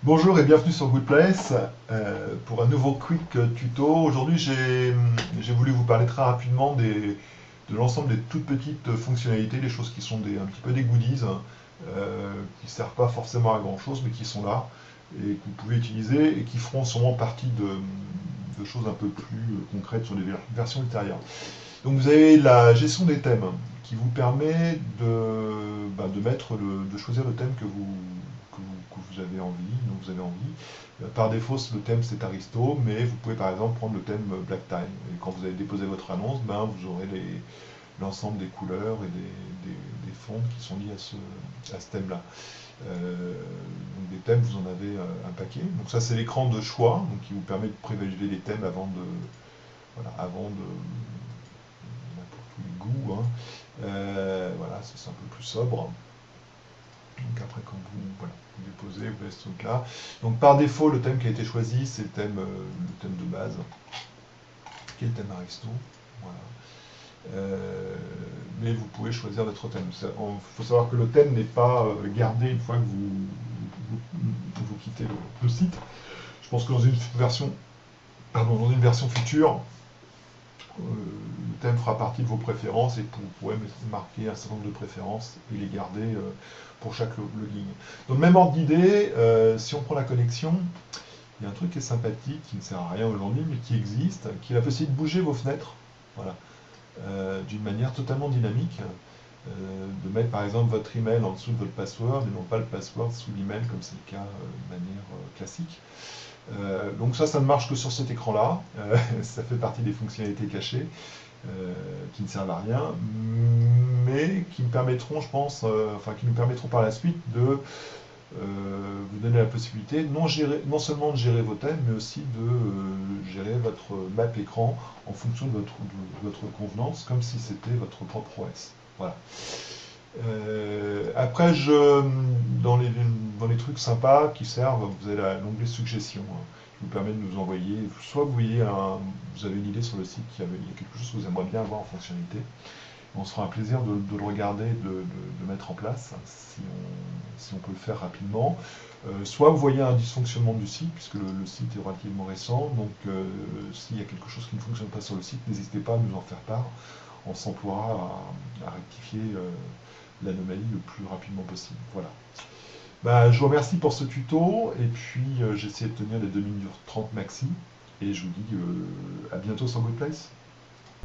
Bonjour et bienvenue sur Goodplace pour un nouveau quick tuto. Aujourd'hui, j'ai voulu vous parler très rapidement de l'ensemble des toutes petites fonctionnalités, des choses qui sont un petit peu des goodies, qui ne servent pas forcément à grand chose, mais qui sont là et que vous pouvez utiliser et qui feront sûrement partie de choses un peu plus concrètes sur les versions ultérieures. Donc vous avez la gestion des thèmes qui vous permet de choisir le thème que vous avez envie, dont vous avez envie. Par défaut, le thème c'est Aristo, mais vous pouvez par exemple prendre le thème Black Time. Et quand vous allez déposer votre annonce, vous aurez l'ensemble des couleurs et des fonds qui sont liés à ce thème-là. Donc des thèmes, vous en avez un paquet. Donc ça c'est l'écran de choix, donc qui vous permet de prévalider les thèmes avant de pour tous les goûts, hein. Voilà, c'est un peu plus sobre. Donc après, quand vous déposez, vous avez ce truc-là. Donc par défaut, le thème qui a été choisi, c'est le thème de base, qui est le thème Aristo. Voilà. Mais vous pouvez choisir d'autres thèmes. Il faut savoir que le thème n'est pas gardé une fois que vous quittez le site. Je pense que dans une version future, le thème fera partie de vos préférences et vous pourrez marquer un certain nombre de préférences et les garder pour chaque login. Dans le même ordre d'idée, si on prend la connexion, il y a un truc qui est sympathique, qui ne sert à rien aujourd'hui, mais qui existe, qui est la possibilité de bouger vos fenêtres, voilà, d'une manière totalement dynamique, de mettre par exemple votre email en dessous de votre password et non pas le password sous l'email comme c'est le cas de manière classique. Donc ça ne marche que sur cet écran-là. Ça fait partie des fonctionnalités cachées qui ne servent à rien, mais qui me permettront, je pense, qui nous permettront par la suite de vous donner la possibilité non seulement de gérer vos thèmes, mais aussi de gérer votre map écran en fonction de votre convenance, comme si c'était votre propre OS. Voilà. Après, dans les trucs sympas qui servent, vous avez l'onglet suggestions, hein, qui vous permet de nous envoyer, soit vous avez une idée sur le site, il y a quelque chose que vous aimeriez bien avoir en fonctionnalité. On se fera un plaisir de le regarder, de mettre en place, si on peut le faire rapidement. Soit vous voyez un dysfonctionnement du site, puisque le site est relativement récent, donc s'il y a quelque chose qui ne fonctionne pas sur le site, n'hésitez pas à nous en faire part. On s'emploiera à rectifier l'anomalie le plus rapidement possible. Voilà. Je vous remercie pour ce tuto, et puis j'essaie de tenir les 2 minutes 30 maxi, et je vous dis à bientôt sur Goodplace.